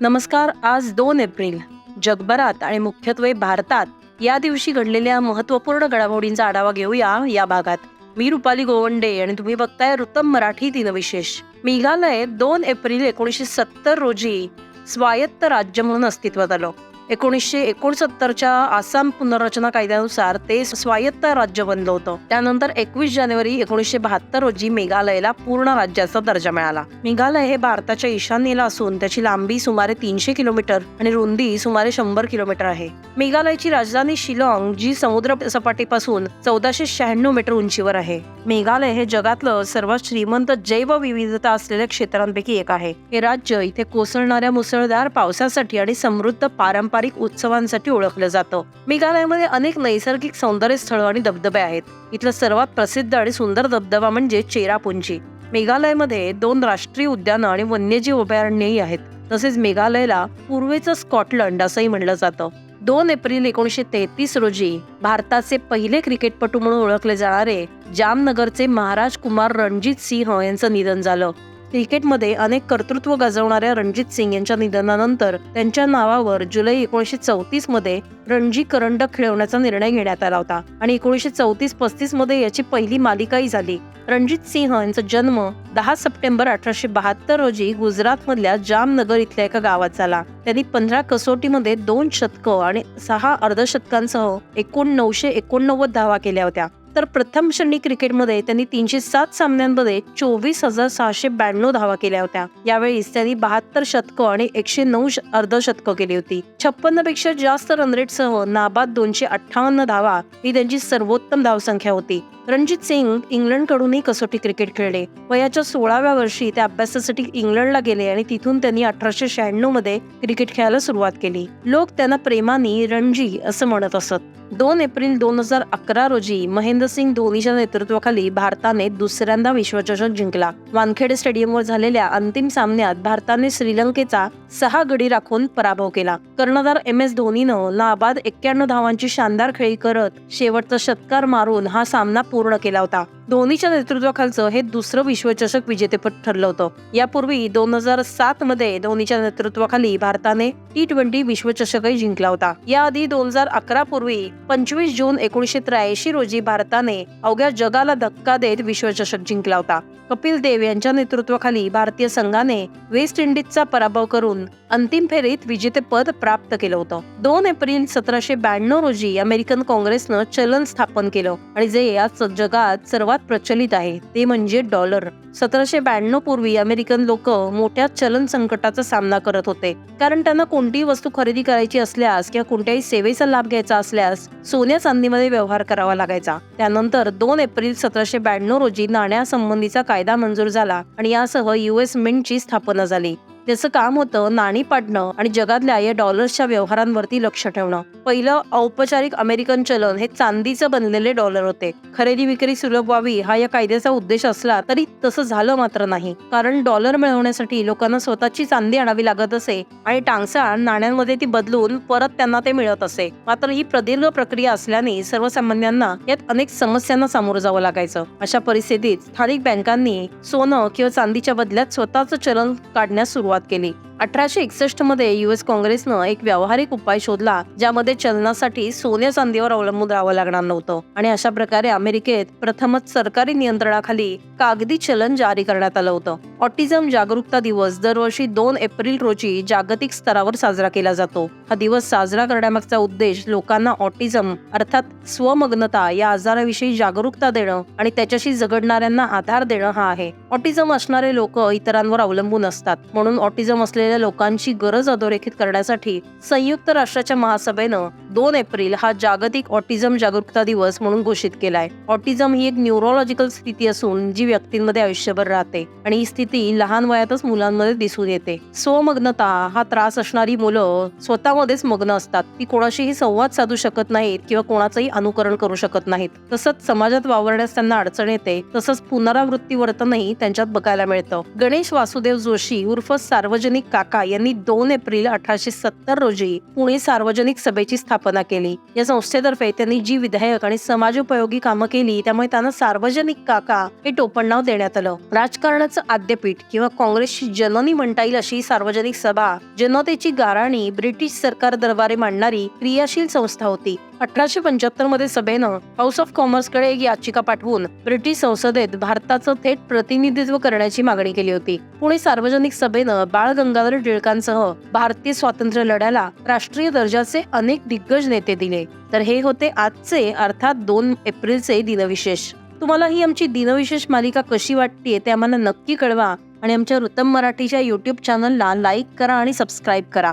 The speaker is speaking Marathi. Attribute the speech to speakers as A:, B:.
A: नमस्कार. आज 2 एप्रिल. जगभरात आणि मुख्यत्वे भारतात या दिवशी घडलेल्या महत्त्वपूर्ण घडामोडींचा आढावा घेऊया या भागात. मी रुपाली गोवंडे आणि तुम्ही बघताय वृत्तम मराठी दिनविशेष. मेघालय 2 एप्रिल 1970 रोजी स्वायत्त राज्य म्हणून अस्तित्वात आलं. 1969च्या आसाम पुनर्रचना कायद्यानुसार ते स्वायत्त राज्य बनलं होतं. त्यानंतर 21 जानेवारी 1972 रोजी मेघालयला पूर्ण राज्याचा दर्जा मिळाला. मेघालय हे भारताच्या ईशान्येला असून त्याची लांबी सुमारे 300 किलोमीटर आणि रुंदी सुमारे 100 किलोमीटर आहे. मेघालयची राजधानी शिलाँग, जी समुद्र सपाटीपासून 1496 मीटर उंचीवर आहे. मेघालय हे जगातलं सर्वात श्रीमंत जैवविविधता असलेल्या क्षेत्रांपैकी एक आहे. हे राज्य इथे कोसळणाऱ्या मुसळधार पावसासाठी आणि समृद्ध पारंपरिक उत्सवांसाठी ओळखलं जातं. मेघालयमध्ये अनेक नैसर्गिक सौंदर्य स्थळं आणि धबधबे आहेत. इथलं सर्वात प्रसिद्ध आणि सुंदर धबधबा म्हणजे चेरापुंजी. मेघालयमध्ये 2 राष्ट्रीय उद्यानं आणि वन्यजीव अभयारण्यही आहेत. तसेच मेघालयला पूर्वेचं स्कॉटलंड असंही म्हणलं जातं. 2 एप्रिल 1933 रोजी भारताचे पहिले क्रिकेटपटू म्हणून ओळखले जाणारे जामनगरचे महाराज कुमार रणजित सिंह यांचं निधन झालं. क्रिकेटमध्ये अनेक कर्तृत्व गाजवणाऱ्या रणजित सिंग यांच्या निधनानंतर त्यांच्या नावावर जुलै 1934 मध्ये रणजी करंडक खेळवण्याचा निर्णय घेण्यात आला होता आणि 1934-35 मध्ये याची पहिली मालिकाही झाली. रणजित सिंह यांचा जन्म 10 सप्टेंबर 1872 रोजी गुजरात मधल्या जामनगर इथल्या एका गावात झाला. त्यांनी 15 कसोटीमध्ये 2 शतकं आणि 6 अर्धशतकांसह एकूण 989 धावा केल्या होत्या. तर प्रथम श्रेणी क्रिकेटमध्ये त्यांनी 307 सामन्यांमध्ये 24,692 धावा केल्या होत्या. यावेळी त्यांनी 72 शतकं आणि 109 अर्धशतकं केली होती. 56 पेक्षा जास्त रनरेटसह नाबाद 258 धावा ही त्यांची सर्वोत्तम धावसंख्या होती. रणजित सिंग इंग्लंडकडूनही कसोटी क्रिकेट खेळले. वयाच्या 16व्या वर्षी ते अभ्यासासाठी इंग्लंडला गेले आणि तिथून त्यांनी 1896 मध्ये क्रिकेट खेळायला सुरुवात केली. लोक त्यांना प्रेमाने रणजी असं म्हणत असत. 2 एप्रिल 2011 रोजी महेंद्रसिंग धोनीच्या नेतृत्वाखाली भारताने दुसऱ्यांदा विश्वचषक जिंकला. वानखेडे स्टेडियमवर झालेल्या अंतिम सामन्यात भारताने श्रीलंकेचा 6 गडी राखून पराभव केला. कर्णधार MS धोनीनं नाबाद 91 धावांची शानदार खेळी करत शेवटचा षटकार मारून हा सामना पूर्ण केला होता. धोनीच्या नेतृत्वाखालचं हे दुसरं विश्वचषक विजेतेपद ठरलं होतं. यापूर्वी 2007 मध्ये धोनीच्या नेतृत्वाखाली भारताने T20 विश्वचषकही जिंकला होता. याआधी 2011 पूर्वी 25 जून 1983 रोजी भारताने अवघ्या जगाला धक्का देत विश्वचषक जिंकला होता. कपिल देव यांच्या नेतृत्वाखाली भारतीय संघाने वेस्ट इंडिजचा पराभव करून अंतिम फेरीत विजेतेपद प्राप्त केलं होतं. 2 एप्रिल 1792 रोजी अमेरिकन काँग्रेसनं चलन स्थापन केलं आणि जे आज जगात सर्वात प्रचलित आहे ते म्हणजे डॉलर. 1792 पूर्वी अमेरिकन लोक मोठ्या चलन संकटाचा सामना करत होते, कारण त्यांना कोणतीही वस्तू खरेदी करायची असल्यास किंवा कोणत्याही सेवेचा लाभ घ्यायचा असल्यास सोन्या चांदीमध्ये व्यवहार करावा लागायचा. त्यानंतर 2 एप्रिल 1792 रोजी नाण्यासंबंधीचा कायदा मंजूर झाला आणि यासह US मिंटची स्थापना झाली. त्याचं काम होतं नाणी पाडणं आणि जगातल्या या डॉलर्सच्या व्यवहारांवरती लक्ष ठेवणं. पहिलं औपचारिक अमेरिकन चलन हे चांदीचं बनलेले डॉलर होते. खरेदी विक्री सुलभ व्हावी हा या कायद्याचा उद्देश असला तरी तसं झालं मात्र नाही, कारण डॉलर मिळवण्यासाठी लोकांना स्वतःची चांदी आणावी लागत असे आणि टांगसाळ नाण्यांमध्ये ती बदलून परत त्यांना ते मिळत असे. मात्र ही प्रदीर्घ प्रक्रिया असल्याने सर्वसामान्यांना यात अनेक समस्यांना सामोरं जावं लागायचं. अशा परिस्थितीत स्थानिक बँकांनी सोनं किंवा चांदीच्या बदल्यात स्वतःचं चलन काढण्यास सुरुवात केली. 1861 मध्ये US काँग्रेसनं एक व्यावहारिक उपाय शोधला, ज्यामध्ये चलनासाठी सोन्या चांदीवर अवलंबून राहावं लागणार नव्हतं आणि अशा प्रकारे अमेरिकेत प्रथमच सरकारी नियंत्रणाखाली कागदी चलन जारी करण्यात आलं होतं. ऑटिझम जागरूकता दिवस दरवर्षी 2 एप्रिल रोजी जागतिक स्तरावर साजरा केला जातो. हा दिवस साजरा करण्यामागचा उद्देश लोकांना ऑटिझम अर्थात स्वमग्नता या आजाराविषयी जागरूकता देणं आणि त्याच्याशी झगडणाऱ्यांना आधार देणं हा आहे. ऑटिझम असणारे लोक इतरांवर अवलंबून असतात, म्हणून ऑटिझम असलेल्या लोकांची गरज अधोरेखित करण्यासाठी संयुक्त राष्ट्राच्या महासभेनं 2 एप्रिल हा जागतिक ऑटिझम जागरूकता दिवस म्हणून घोषित केलाय. ऑटिझम ही एक न्यूरोलॉजिकल स्थिती असून जी व्यक्तींमध्ये आयुष्यभर राहते आणि ही स्थिती लहान वयातच मुलांमध्ये दिसून येते. स्वमग्नता हा त्रास असणारी मुलं स्वतःमध्येच मग्न असतात. ती कोणाशीही संवाद साधू शकत नाहीत किंवा कोणाचंही अनुकरण करू शकत नाहीत. तसंच समाजात वावरण्यास त्यांना अडचण येते. तसंच पुनरावृत्ती वर्तनही त्यांच्यात बघायला मिळतं. गणेश वासुदेव जोशी उर्फ सार्वजनिक काका यांनी 2 एप्रिल 1870 रोजी पुणे सार्वजनिक सभेची स्थापना स्थापना केली. या संस्थेतर्फे त्यांनी जी विधायक आणि समाजोपयोगी कामं केली त्यामुळे त्यांना सार्वजनिक काका हे टोपणनाव देण्यात आलं. राजकारणाचं आद्यपीठ किंवा काँग्रेसची जननी म्हणता येईल अशी सार्वजनिक सभा, जनतेची गाऱ्हाणी ब्रिटिश सरकार दरबारी मांडणारी क्रियाशील संस्था होती. 1875 मध्ये सभेनं हाऊस ऑफ कॉमर्सकडे एक याचिका पाठवून ब्रिटिश संसदेत भारताचं थेट प्रतिनिधित्व करण्याची मागणी केली होती. पुणे सार्वजनिक सभेनं बाळ गंगाधर टिळकांसह भारतीय स्वातंत्र्य लढ्याला राष्ट्रीय दर्जाचे अनेक दिग्गज नेते दिले. तर हे होते आजचे अर्थात 2 एप्रिलचे दिनविशेष. तुम्हाला ही आमची दिनविशेष मालिका कशी वाटतेय ते आम्हाला नक्की कळवा आणि आमच्या वृत्तम मराठीच्या YouTube चॅनलला लाईक करा आणि सबस्क्राईब करा.